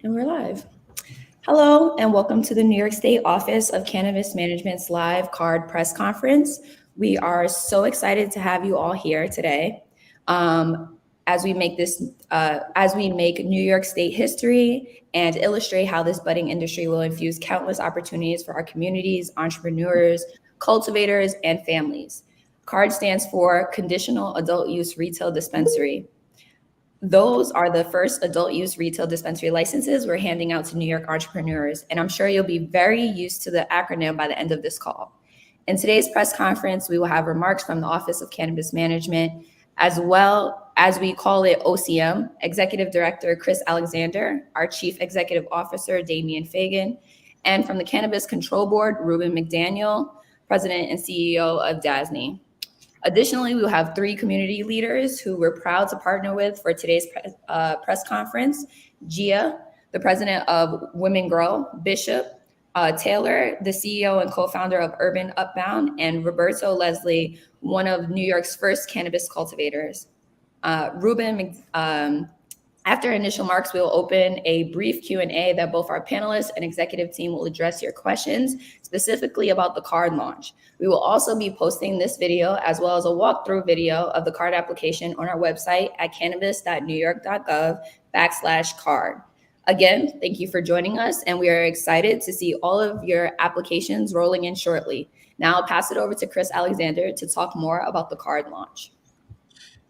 And we're live. Hello, and welcome to the New York State Office of Cannabis Management's live CAURD press conference. We are so excited to have you all here today as we make New York State history and illustrate how this budding industry will infuse countless opportunities for our communities, entrepreneurs, cultivators, and families. CARD stands for Conditional Adult Use Retail Dispensary. Those are the first adult use retail dispensary licenses we're handing out to New York entrepreneurs, and I'm sure you'll be very used to the acronym by the end of this call. In today's press conference, we will have remarks from the Office of Cannabis Management, as well as we call it OCM, Executive Director Chris Alexander, our Chief Executive Officer Damian Fagan, and from the Cannabis Control Board, Ruben McDaniel, President and CEO of DASNY. Additionally, we will have three community leaders who we're proud to partner with for today's press conference. Gia, the president of Women Grow, Bishop, Taylor, the CEO and co-founder of Urban Upbound, and Roberto Leslie, one of New York's first cannabis cultivators. After initial marks, we will open a brief Q&A that both our panelists and executive team will address your questions, specifically about the CAURD launch. We will also be posting this video as well as a walkthrough video of the CAURD application on our website at cannabis.newyork.gov/CAURD. Again, thank you for joining us, and we are excited to see all of your applications rolling in shortly. Now I'll pass it over to Chris Alexander to talk more about the CAURD launch.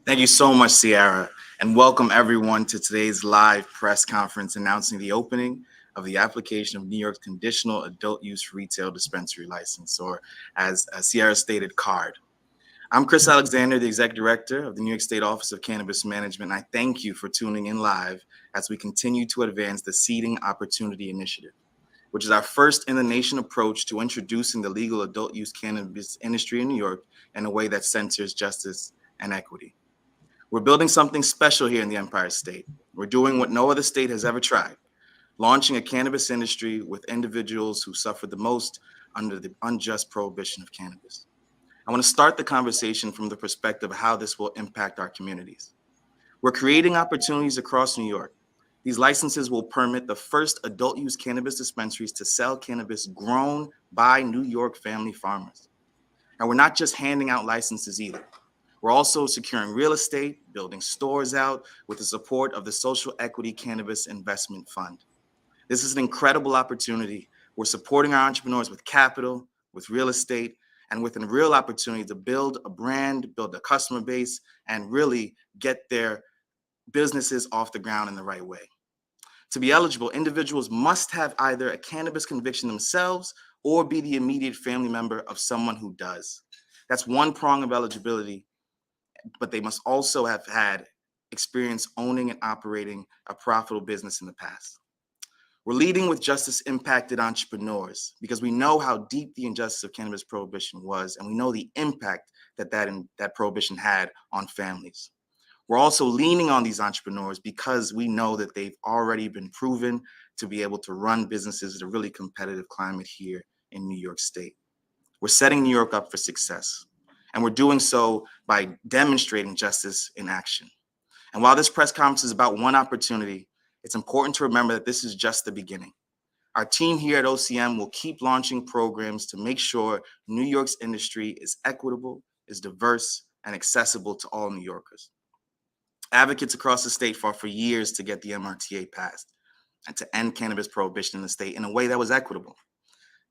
Thank you so much, Sierra, and welcome everyone to today's live press conference announcing the opening of the application of New York's Conditional Adult Use Retail Dispensary License, or as Sierra stated, CAURD. I'm Chris Alexander, the Executive Director of the New York State Office of Cannabis Management, and I thank you for tuning in live as we continue to advance the Seeding Opportunity Initiative, which is our first in the nation approach to introducing the legal adult use cannabis industry in New York in a way that centers justice and equity. We're building something special here in the Empire State. We're doing what no other state has ever tried, launching a cannabis industry with individuals who suffered the most under the unjust prohibition of cannabis. I want to start the conversation from the perspective of how this will impact our communities. We're creating opportunities across New York. These licenses will permit the first adult use cannabis dispensaries to sell cannabis grown by New York family farmers. And we're not just handing out licenses either. We're also securing real estate, building stores out with the support of the Social Equity Cannabis Investment Fund. This is an incredible opportunity. We're supporting our entrepreneurs with capital, with real estate, and with a real opportunity to build a brand, build a customer base, and really get their businesses off the ground in the right way. To be eligible, individuals must have either a cannabis conviction themselves or be the immediate family member of someone who does. That's one prong of eligibility, but they must also have had experience owning and operating a profitable business in the past. We're leading with justice-impacted entrepreneurs because we know how deep the injustice of cannabis prohibition was, and we know the impact that prohibition had on families. We're also leaning on these entrepreneurs because we know that they've already been proven to be able to run businesses in a really competitive climate here in New York State. We're setting New York up for success. And we're doing so by demonstrating justice in action. And while this press conference is about one opportunity, it's important to remember that this is just the beginning. Our team here at OCM will keep launching programs to make sure New York's industry is equitable, is diverse, and accessible to all New Yorkers. Advocates across the state fought for years to get the MRTA passed and to end cannabis prohibition in the state in a way that was equitable.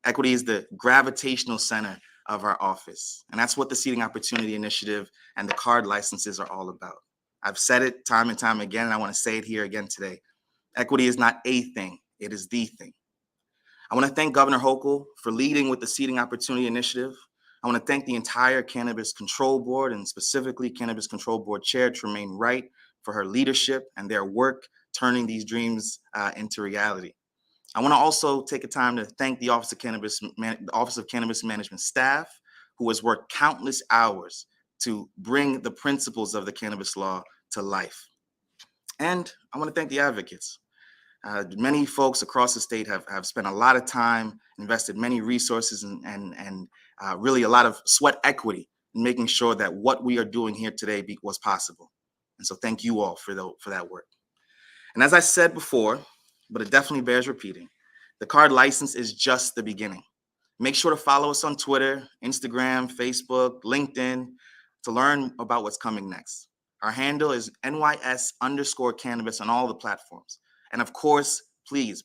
Equity is the gravitational center of our office. And that's what the Seeding Opportunity Initiative and the CAURD licenses are all about. I've said it time and time again, and I want to say it here again today. Equity is not a thing, it is the thing. I want to thank Governor Hochul for leading with the Seeding Opportunity Initiative. I want to thank the entire Cannabis Control Board, and specifically Cannabis Control Board Chair Tremaine Wright, for her leadership and their work turning these dreams into reality. I want to also take a time to thank the Office of Cannabis Management staff, who has worked countless hours to bring the principles of the cannabis law to life. And I want to thank the advocates. Many folks across the state have spent a lot of time, invested many resources, and really a lot of sweat equity in making sure that what we are doing here today was possible. And so thank you all for that work. And as I said before, but it definitely bears repeating. The CAURD license is just the beginning. Make sure to follow us on Twitter, Instagram, Facebook, LinkedIn to learn about what's coming next. Our handle is NYS_cannabis on all the platforms. And of course, please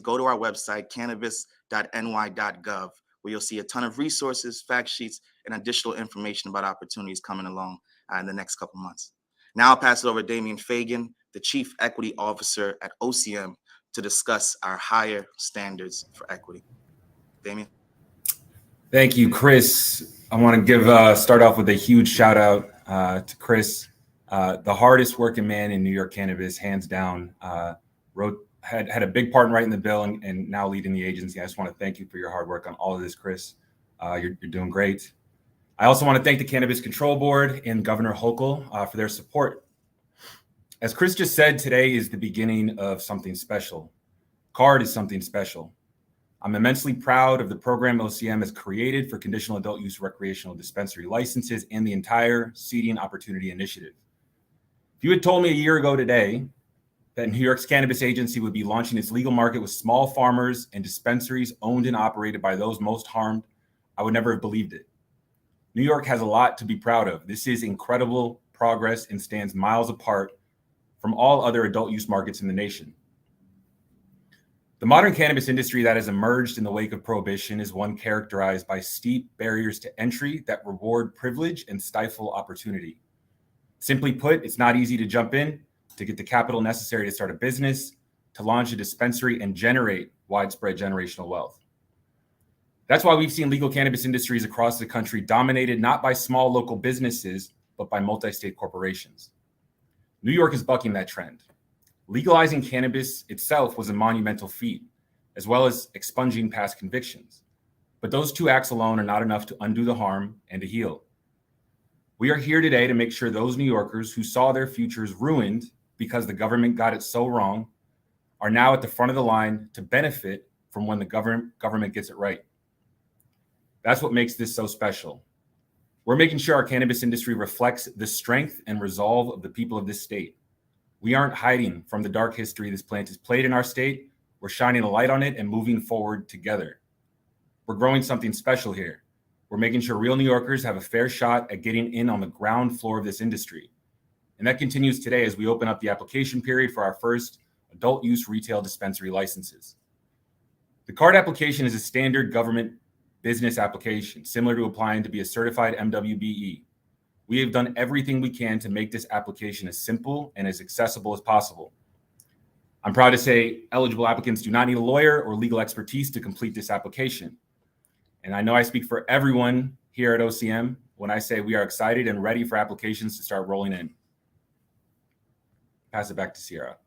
go to our website, cannabis.ny.gov, where you'll see a ton of resources, fact sheets, and additional information about opportunities coming along in the next couple months. Now I'll pass it over to Damian Fagan, the Chief Equity Officer at OCM, to discuss our higher standards for equity. Damian. Thank you, Chris. I want to start off with a huge shout out to Chris, the hardest working man in New York cannabis, hands down. Had a big part in writing the bill and now leading the agency. I just want to thank you for your hard work on all of this, Chris. You're doing great. I also want to thank the Cannabis Control Board and Governor Hochul for their support. As Chris just said, today is the beginning of something special. CAURD is something special. I'm immensely proud of the program OCM has created for conditional adult use recreational dispensary licenses and the entire Seeding Opportunity Initiative. If you had told me a year ago today that New York's cannabis agency would be launching its legal market with small farmers and dispensaries owned and operated by those most harmed, I would never have believed it. New York has a lot to be proud of. This is incredible progress and stands miles apart from all other adult use markets in the nation. The modern cannabis industry that has emerged in the wake of prohibition is one characterized by steep barriers to entry that reward privilege and stifle opportunity. Simply put, it's not easy to jump in, to get the capital necessary to start a business, to launch a dispensary and generate widespread generational wealth. That's why we've seen legal cannabis industries across the country dominated not by small local businesses, but by multi-state corporations. New York is bucking that trend. Legalizing cannabis itself was a monumental feat, as well as expunging past convictions. But those two acts alone are not enough to undo the harm and to heal. We are here today to make sure those New Yorkers who saw their futures ruined because the government got it so wrong are now at the front of the line to benefit from when the government gets it right. That's what makes this so special. We're making sure our cannabis industry reflects the strength and resolve of the people of this state. We aren't hiding from the dark history this plant has played in our state. We're shining a light on it and moving forward together. We're growing something special here. We're making sure real New Yorkers have a fair shot at getting in on the ground floor of this industry. And that continues today as we open up the application period for our first adult use retail dispensary licenses. The CAURD application is a standard government business application, similar to applying to be a certified MWBE. We have done everything we can to make this application as simple and as accessible as possible. I'm proud to say eligible applicants do not need a lawyer or legal expertise to complete this application. And I know I speak for everyone here at OCM when I say we are excited and ready for applications to start rolling in. Pass it back to Sierra.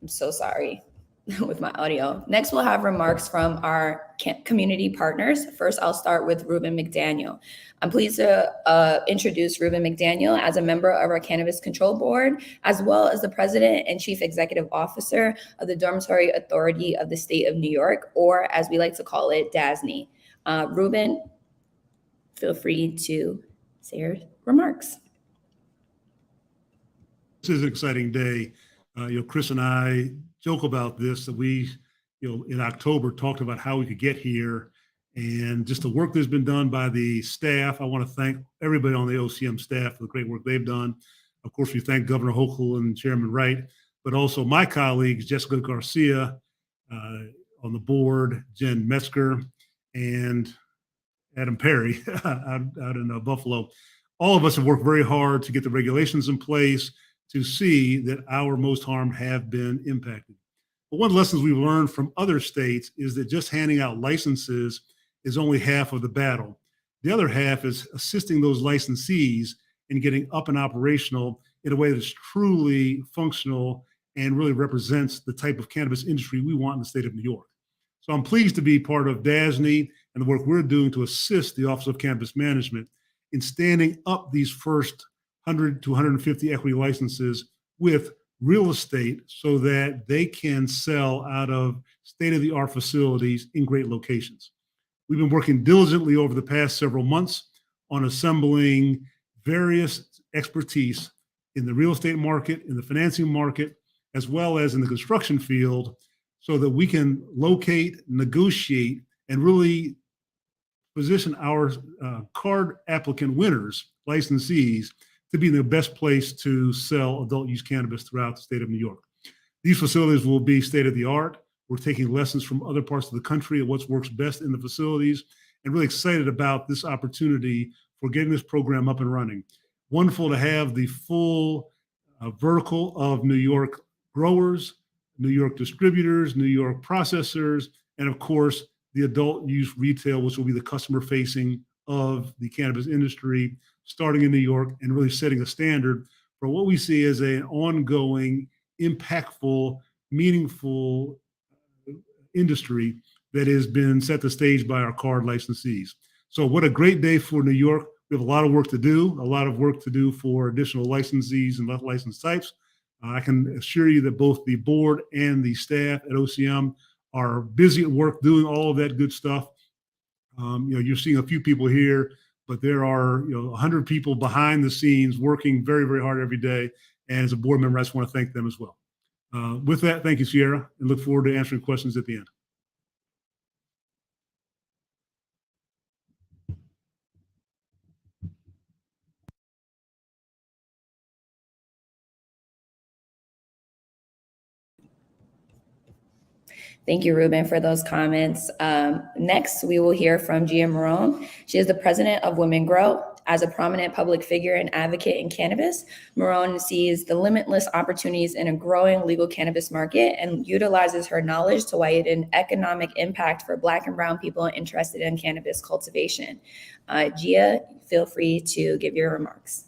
I'm so sorry with my audio. Next, we'll have remarks from our community partners. First, I'll start with Ruben McDaniel. I'm pleased to introduce Ruben McDaniel as a member of our Cannabis Control Board, as well as the President and Chief Executive Officer of the Dormitory Authority of the State of New York, or as we like to call it, DASNY. Ruben, feel free to say your remarks. This is an exciting day. Chris and I joke about this, that we, in October talked about how we could get here, and just the work that's been done by the staff. I want to thank everybody on the OCM staff for the great work they've done. Of course, we thank Governor Hochul and Chairman Wright, but also my colleagues, Jessica Garcia on the board, Jen Metzger, and Adam Perry out in Buffalo. All of us have worked very hard to get the regulations in place to see that our most harmed have been impacted. But one of the lessons we've learned from other states is that just handing out licenses is only half of the battle. The other half is assisting those licensees in getting up and operational in a way that's truly functional and really represents the type of cannabis industry we want in the state of New York. So I'm pleased to be part of DASNY and the work we're doing to assist the Office of Cannabis Management in standing up these first 100 to 150 equity licenses with real estate so that they can sell out of state-of-the-art facilities in great locations. We've been working diligently over the past several months on assembling various expertise in the real estate market, in the financing market, as well as in the construction field, so that we can locate, negotiate, and really position our CAURD applicant winners, licensees, to be in the best place to sell adult use cannabis throughout the state of New York. These facilities will be state of the art. We're taking lessons from other parts of the country of what works best in the facilities, and really excited about this opportunity for getting this program up and running. Wonderful to have the full vertical of New York growers, New York distributors, New York processors, and of course, the adult use retail, which will be the customer facing of the cannabis industry, starting in New York and really setting a standard for what we see as an ongoing, impactful, meaningful industry that has been set the stage by our CAURD licensees. So what a great day for New York. We have a lot of work to do, for additional licensees and license types. I can assure you that both the board and the staff at OCM are busy at work doing all of that good stuff. You're seeing a few people here, but there are 100 people behind the scenes working very, very hard every day. And as a board member, I just want to thank them as well. With that, thank you, Sierra, and look forward to answering questions at the end. Thank you, Ruben, for those comments. Next, we will hear from Gia Marone. She is the president of Women Grow. As a prominent public figure and advocate in cannabis, Marone sees the limitless opportunities in a growing legal cannabis market and utilizes her knowledge to widen economic impact for Black and Brown people interested in cannabis cultivation. Gia, feel free to give your remarks.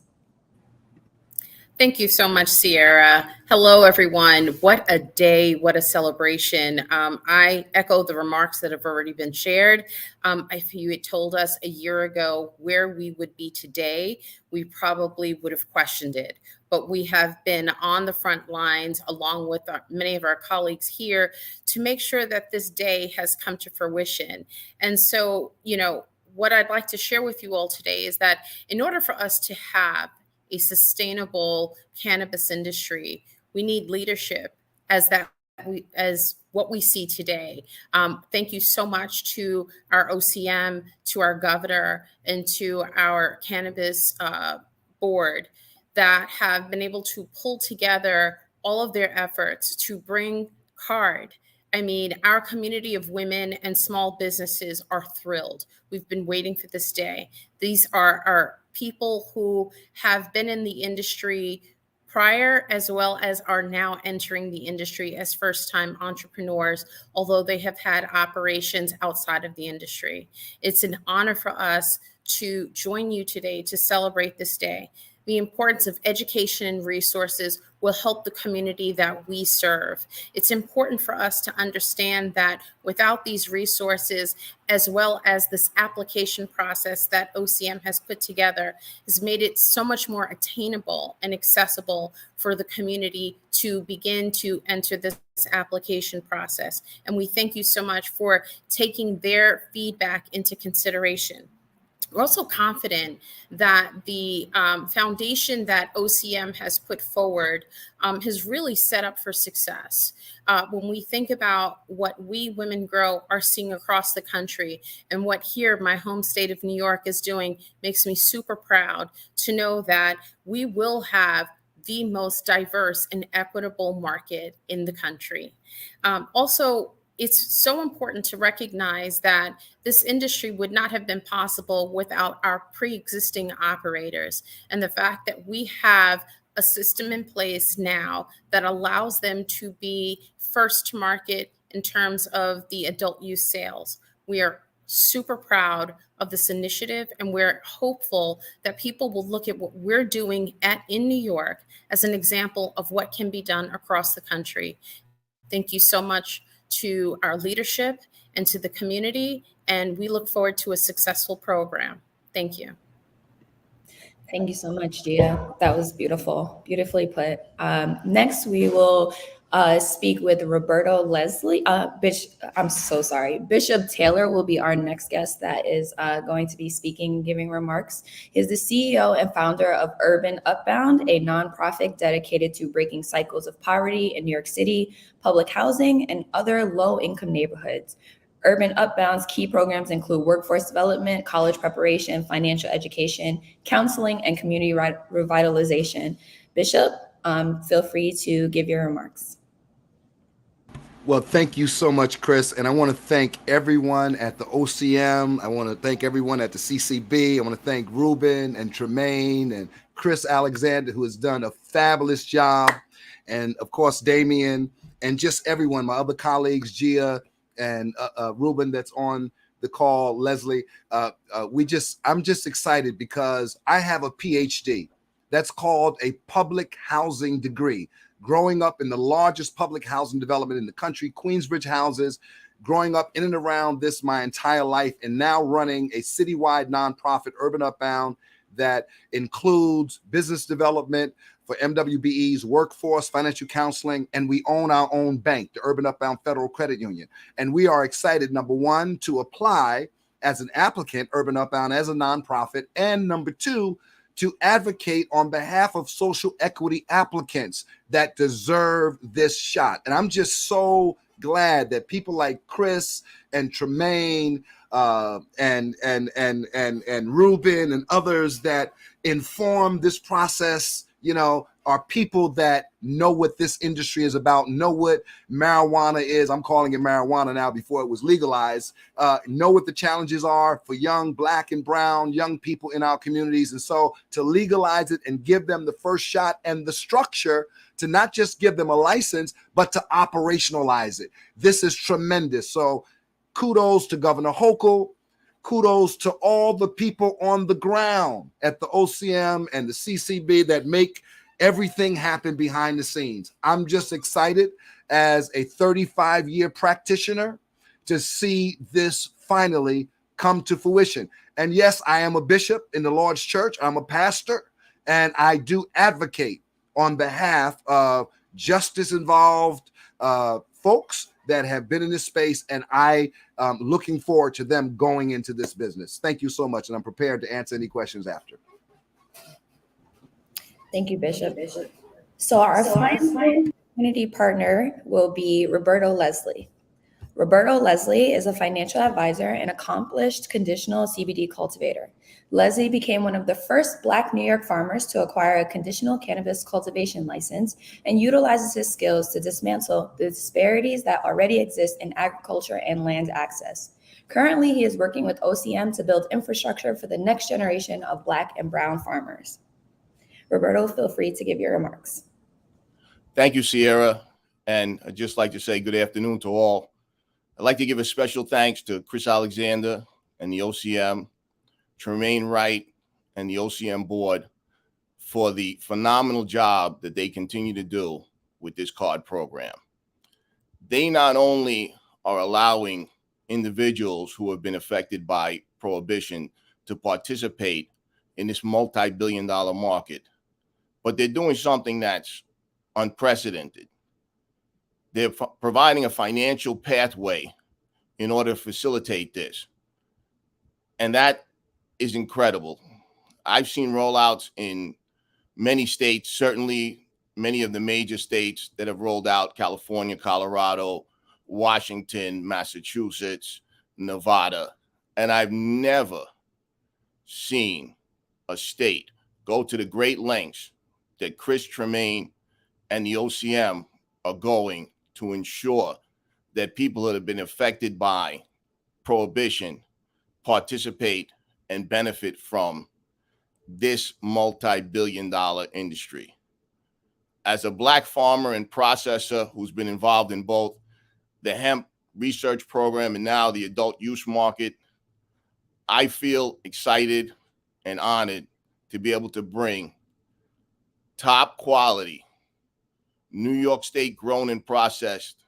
Thank you so much, Sierra. Hello, everyone. What a day, what a celebration. I echo the remarks that have already been shared. If you had told us a year ago where we would be today, we probably would have questioned it. But we have been on the front lines along with many of our colleagues here to make sure that this day has come to fruition. And so, what I'd like to share with you all today is that in order for us to have a sustainable cannabis industry, we need leadership as what we see today. Thank you so much to our OCM, to our governor, and to our cannabis board that have been able to pull together all of their efforts to bring CAURD. I mean, our community of women and small businesses are thrilled. We've been waiting for this day. These are our people who have been in the industry prior, as well as are now entering the industry as first-time entrepreneurs, although they have had operations outside of the industry. It's an honor for us to join you today to celebrate this day. The importance of education and resources will help the community that we serve. It's important for us to understand that without these resources, as well as this application process that OCM has put together, has made it so much more attainable and accessible for the community to begin to enter this application process. And we thank you so much for taking their feedback into consideration. We're also confident that the foundation that OCM has put forward has really set up for success. When we think about what we Women Grow are seeing across the country and what here my home state of New York is doing, makes me super proud to know that we will have the most diverse and equitable market in the country. Also, it's so important to recognize that this industry would not have been possible without our pre-existing operators, and the fact that we have a system in place now that allows them to be first to market in terms of the adult use sales. We are super proud of this initiative, and we're hopeful that people will look at what we're doing in New York as an example of what can be done across the country. Thank you so much to our leadership and to the community, and we look forward to a successful program. Thank you. Thank you so much, Gia. That was beautiful, beautifully put. Next, we will speak with Roberto Leslie. I'm so sorry. Bishop Taylor will be our next guest that is going to be speaking, giving remarks. He's the CEO and founder of Urban Upbound, a nonprofit dedicated to breaking cycles of poverty in New York City, public housing, and other low-income neighborhoods. Urban Upbound's key programs include workforce development, college preparation, financial education, counseling, and community revitalization. Bishop, feel free to give your remarks. Well, thank you so much, Chris. And I want to thank everyone at the OCM. I want to thank everyone at the CCB. I want to thank Ruben and Tremaine and Chris Alexander, who has done a fabulous job. And of course, Damien and just everyone, my other colleagues, Gia and Ruben that's on the call, Leslie. I'm just excited because I have a PhD. That's called a public housing degree. Growing up in the largest public housing development in the country, Queensbridge Houses, growing up in and around this my entire life, and now running a citywide nonprofit, Urban Upbound, that includes business development for MWBE's workforce, financial counseling, and we own our own bank, the Urban Upbound Federal Credit Union. And we are excited, number one, to apply as an applicant, Urban Upbound, as a nonprofit, and number two, to advocate on behalf of social equity applicants that deserve this shot. And I'm just so glad that people like Chris and Tremaine and Ruben and others that inform this process, are people that know what this industry is about, know what marijuana is. I'm calling it marijuana now before it was legalized. Know what the challenges are for young Black and brown young people in our communities. And so to legalize it and give them the first shot and the structure to not just give them a license, but to operationalize it. This is tremendous. So kudos to Governor Hochul. Kudos to all the people on the ground at the OCM and the CCB that make everything happen behind the scenes. I'm just excited as a 35-year practitioner to see this finally come to fruition. And yes, I am a bishop in the Lord's church. I'm a pastor, and I do advocate on behalf of justice-involved folks that have been in this space, and I looking forward to them going into this business. Thank you so much, and I'm prepared to answer any questions after. Thank you, Bishop. So our final community partner will be Roberto Leslie. Roberto Leslie is a financial advisor and accomplished conditional CBD cultivator. Leslie became one of the first Black New York farmers to acquire a conditional cannabis cultivation license and utilizes his skills to dismantle the disparities that already exist in agriculture and land access. Currently, he is working with OCM to build infrastructure for the next generation of Black and brown farmers. Roberto, feel free to give your remarks. Thank you, Sierra. And I'd just like to say good afternoon to all. I'd like to give a special thanks to Chris Alexander and the OCM, Tremaine Wright and the OCM board for the phenomenal job that they continue to do with this CAURD program. They not only are allowing individuals who have been affected by prohibition to participate in this multi-billion-dollar market, but they're doing something that's unprecedented. They're providing a financial pathway in order to facilitate this. And that is incredible. I've seen rollouts in many states, certainly many of the major states that have rolled out: California, Colorado, Washington, Massachusetts, Nevada. And I've never seen a state go to the great lengths that Chris Tremaine and the OCM are going to ensure that people that have been affected by prohibition participate and benefit from this multi-billion-dollar industry. As a Black farmer and processor who's been involved in both the hemp research program and now the adult use market, I feel excited and honored to be able to bring top quality New York State grown and processed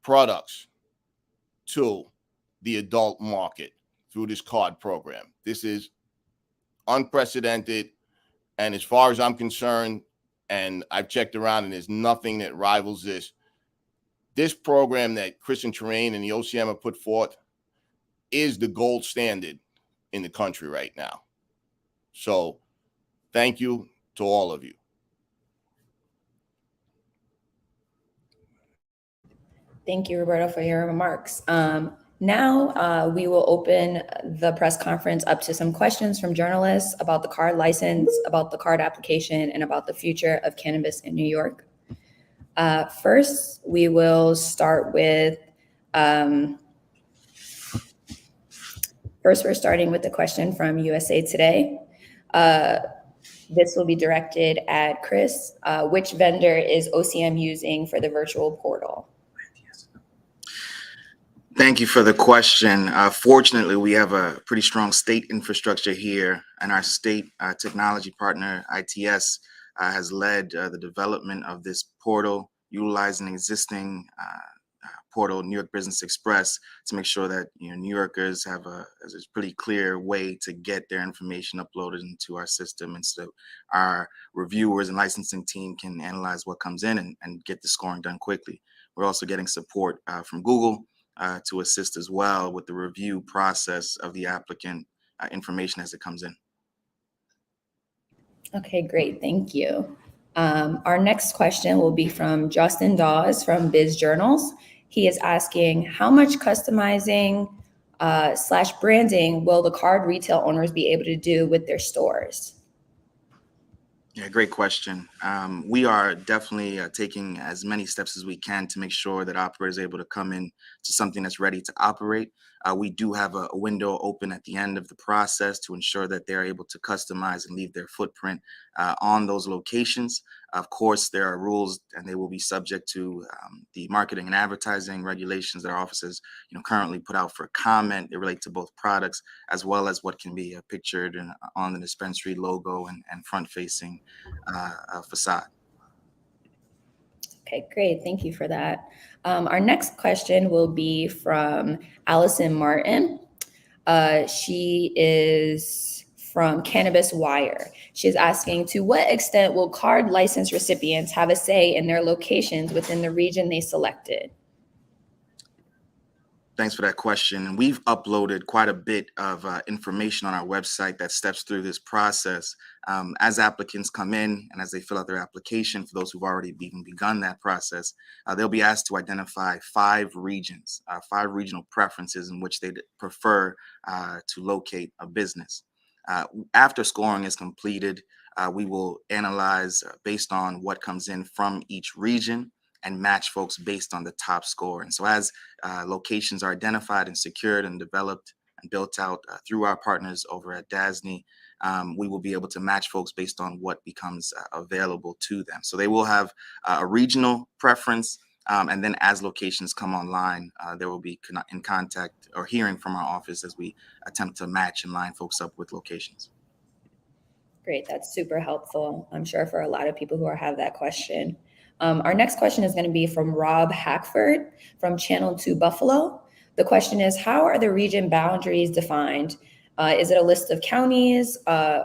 products to the adult market through this CAURD program. This is unprecedented. And as far as I'm concerned, and I've checked around, and there's nothing that rivals this. This program that Chris and Tremaine and the OCM have put forth is the gold standard in the country right now. So thank you to all of you. Thank you, Roberto, for your remarks. Now we will open the press conference up to some questions from journalists about the CAURD license, about the CAURD application, and about the future of cannabis in New York. First, we will start with, first we're starting with the question from USA Today. This will be directed at Chris. Which vendor is OCM using for the virtual portal? Thank you for the question. Fortunately, we have a pretty strong state infrastructure here, and our state technology partner, ITS, has led the development of this portal, utilizing existing portal, New York Business Express, to make sure that New Yorkers have a pretty clear way to get their information uploaded into our system, and so our reviewers and licensing team can analyze what comes in and get the scoring done quickly. We're also getting support from Google to assist as well with the review process of the applicant information as it comes in. Okay, great. Thank you. Our next question will be from Justin Dawes from Biz Journals. He is asking, how much customizing / branding will the CAURD retail owners be able to do with their stores? Yeah, great question. We are definitely taking as many steps as we can to make sure that operators are able to come in to something that's ready to operate. We do have a window open at the end of the process to ensure that they're able to customize and leave their footprint on those locations. Of course, there are rules, and they will be subject to the marketing and advertising regulations that our offices currently put out for comment. They relate to both products as well as what can be pictured on the dispensary logo and front-facing facade. Okay, great. Thank you for that. Our next question will be from Allison Martin. She is from Cannabis Wire. She is asking, to what extent will CAURD license recipients have a say in their locations within the region they selected? Thanks for that question. We've uploaded quite a bit of information on our website that steps through this process. As applicants come in and as they fill out their application, for those who've already even begun that process, they'll be asked to identify 5 regions, 5 regional preferences in which they'd prefer to locate a business. After scoring is completed, we will analyze based on what comes in from each region and match folks based on the top score. And so as locations are identified and secured and developed and built out through our partners over at DASNY, we will be able to match folks based on what becomes available to them. So they will have a regional preference. And then as locations come online, there will be in contact or hearing from our office as we attempt to match and line folks up with locations. Great, that's super helpful, I'm sure, for a lot of people who have that question. Our next question is going to be from Rob Hackford from Channel 2 Buffalo. The question is, how are the region boundaries defined? Is it a list of counties,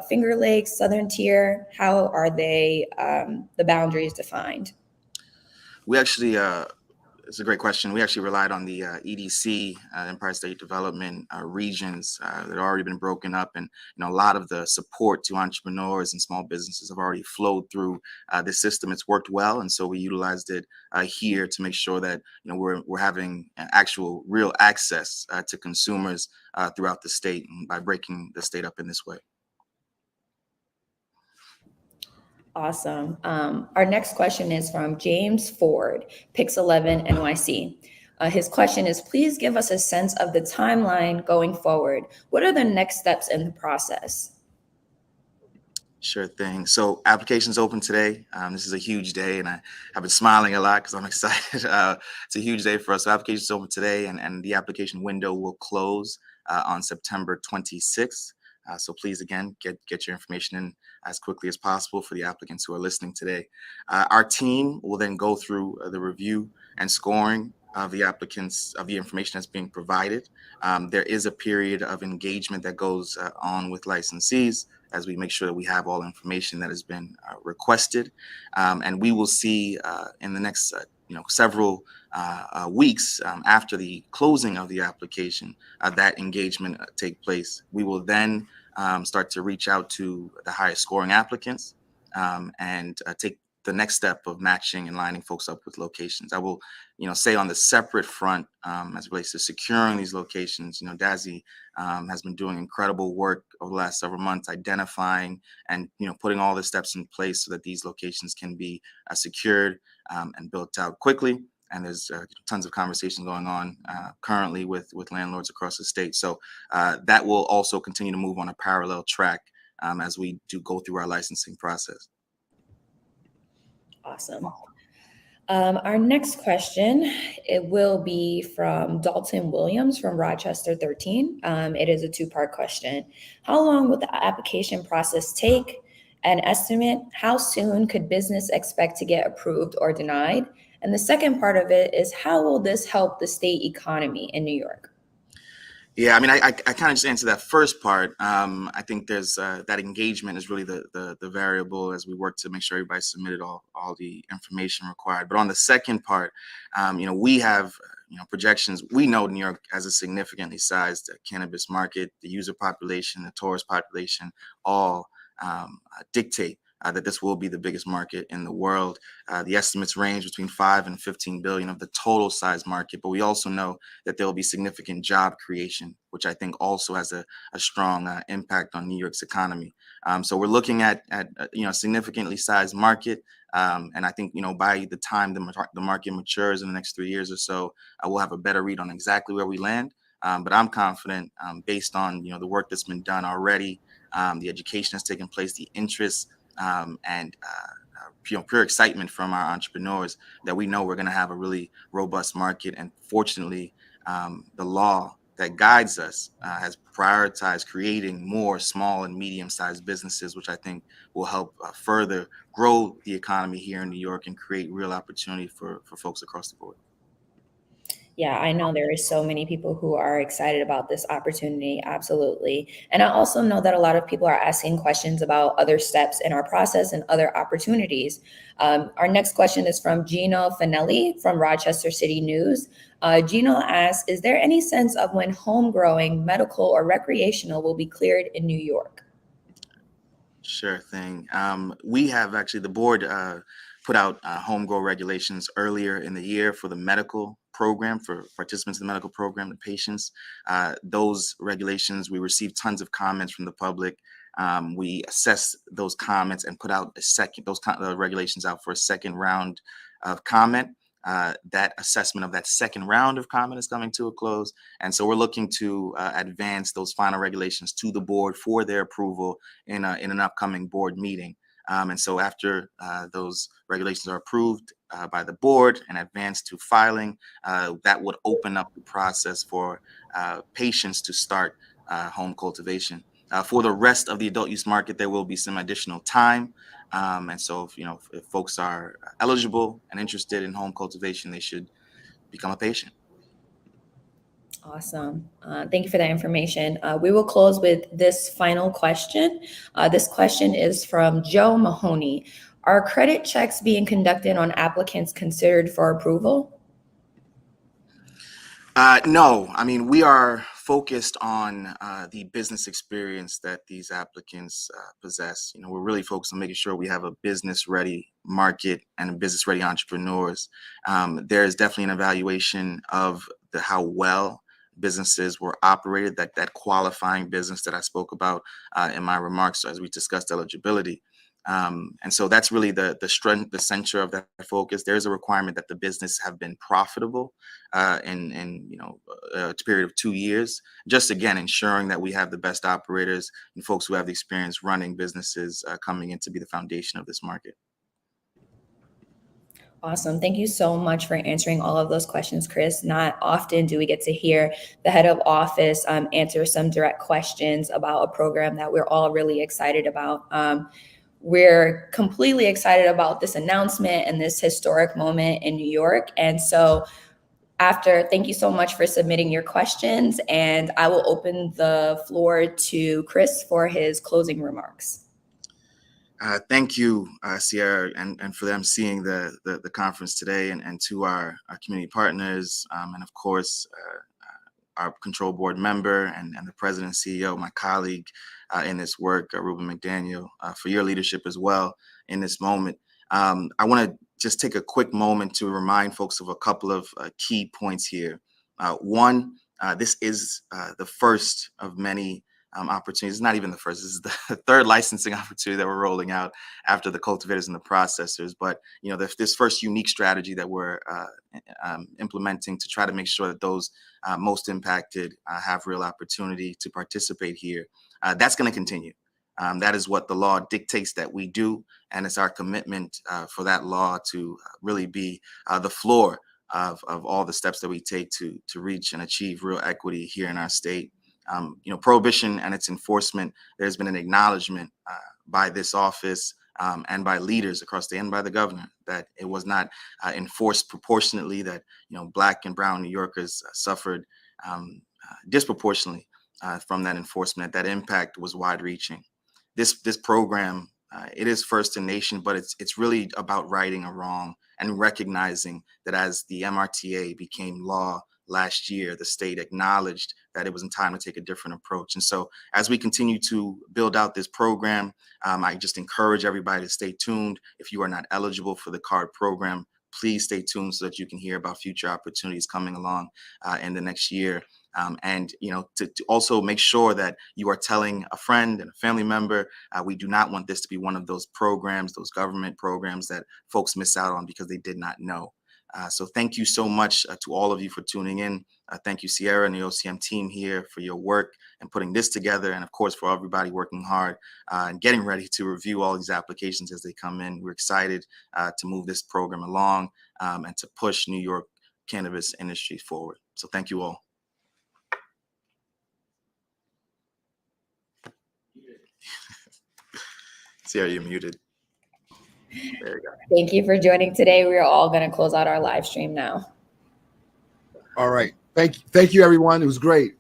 Finger Lakes, Southern Tier? How are they, the boundaries defined? We actually, it's a great question. We actually relied on the EDC, Empire State Development regions that have already been broken up, and a lot of the support to entrepreneurs and small businesses have already flowed through the system. It's worked well, and so we utilized it here to make sure that we're having actual real access to consumers throughout the state, and by breaking the state up in this way. Awesome. Our next question is from James Ford, Pix11 NYC. His question is, please give us a sense of the timeline going forward. What are the next steps in the process? Sure thing. So applications open today. This is a huge day, and I've been smiling a lot because I'm excited. It's a huge day for us. So applications open today, and the application window will close on September 26th. So please, again, get your information in as quickly as possible for the applicants who are listening today. Our team will then go through the review and scoring of the applicants, of the information that's being provided. There is a period of engagement that goes on with licensees as we make sure that we have all information that has been requested. And we will see in the next several weeks after the closing of the application, that engagement take place. We will then start to reach out to the highest scoring applicants and take the next step of matching and lining folks up with locations. I will, say on the separate front, as it relates to securing these locations, Dazzy has been doing incredible work over the last several months, identifying and, putting all the steps in place so that these locations can be secured and built out quickly. And there's tons of conversations going on currently with landlords across the state. So that will also continue to move on a parallel track as we do go through our licensing process. Awesome. Our next question, it will be from Dalton Williams from Rochester 13. It is a two-part question. How long will the application process take? An estimate, how soon could business expect to get approved or denied? And the second part of it is, how will this help the state economy in New York? Yeah, I mean, I kind of just answered that first part. I think there's that engagement is really the variable as we work to make sure everybody submitted all the information required. But on the second part, we have projections. We know New York has a significantly sized cannabis market. The user population, the tourist population, all dictate that this will be the biggest market in the world. The estimates range between 5 and 15 billion of the total size market, but we also know that there will be significant job creation, which I think also has a strong impact on New York's economy. So we're looking at a significantly sized market, and I think by the time the market matures in the next 3 years or so, we'll have a better read on exactly where we land. But I'm confident, based on the work that's been done already, the education that's taken place, the interest, and pure excitement from our entrepreneurs, that we know we're going to have a really robust market. And fortunately, the law that guides us has prioritized creating more small and medium-sized businesses, which I think will help further grow the economy here in New York and create real opportunity for folks across the board. Yeah, I know there is so many people who are excited about this opportunity. Absolutely. And I also know that a lot of people are asking questions about other steps in our process and other opportunities. Our next question is from Gino Finelli from Rochester City News. Gino asks, is there any sense of when home growing, medical, or recreational will be cleared in New York? Sure thing. We have actually, the board put out home grow regulations earlier in the year for the medical program, for participants in the medical program, the patients. Those regulations, we received tons of comments from the public. We assessed those comments and put out those regulations out for a second round of comment. That assessment of that second round of comment is coming to a close. And so we're looking to advance those final regulations to the board for their approval in an upcoming board meeting. And so after those regulations are approved by the board and advanced to filing, that would open up the process for patients to start home cultivation. For the rest of the adult use market, there will be some additional time. And so if folks are eligible and interested in home cultivation, they should become a patient. Awesome. Thank you for that information. We will close with this final question. This question is from Joe Mahoney. Are credit checks being conducted on applicants considered for approval? No, I mean, we are focused on the business experience that these applicants possess. We're really focused on making sure we have a business-ready market and business-ready entrepreneurs. There is definitely an evaluation of how well businesses were operated, that qualifying business that I spoke about in my remarks as we discussed eligibility. And so that's really the strength, the center of that focus. There's a requirement that the business have been profitable in a period of 2 years, just again ensuring that we have the best operators and folks who have the experience running businesses coming in to be the foundation of this market. Awesome. Thank you so much for answering all of those questions, Chris. Not often do we get to hear the head of office answer some direct questions about a program that we're all really excited about. We're completely excited about this announcement and this historic moment in New York. And so Thank you so much for submitting your questions, and I will open the floor to Chris for his closing remarks. Thank you, Sierra, and for them seeing the conference today, and to our community partners, and of course, our control board member and the president and CEO, my colleague in this work, Ruben McDaniel, for your leadership as well in this moment. I want to just take a quick moment to remind folks of a couple of key points here. One, this is the first of many opportunities. It's not even the first. This is the third licensing opportunity that we're rolling out after the cultivators and the processors. But this first unique strategy that we're implementing to try to make sure that those most impacted have real opportunity to participate here. That's going to continue. That is what the law dictates that we do, and it's our commitment for that law to really be the floor of all the steps that we take to reach and achieve real equity here in our state. Prohibition and its enforcement, there's been an acknowledgement by this office and by leaders across the, and by the governor, that it was not enforced proportionately, that Black and brown New Yorkers suffered disproportionately from that enforcement. That impact was wide-reaching. This program, it is first in nation, but it's really about righting a wrong and recognizing that as the MRTA became law last year, the state acknowledged that it was in time to take a different approach. And so as we continue to build out this program, I just encourage everybody to stay tuned. If you are not eligible for the CAURD program, please stay tuned so that you can hear about future opportunities coming along in the next year. And to also make sure that you are telling a friend and a family member. We do not want this to be one of those programs, those government programs that folks miss out on because they did not know. So thank you so much to all of you for tuning in. Thank you, Sierra and the OCM team here, for your work and putting this together. And of course, for everybody working hard and getting ready to review all these applications as they come in. We're excited to move this program along and to push New York cannabis industry forward. So thank you all. Sierra, you're muted. There you go. Thank you for joining today. We are all going to close out our live stream now. All right. Thank you, everyone. It was great.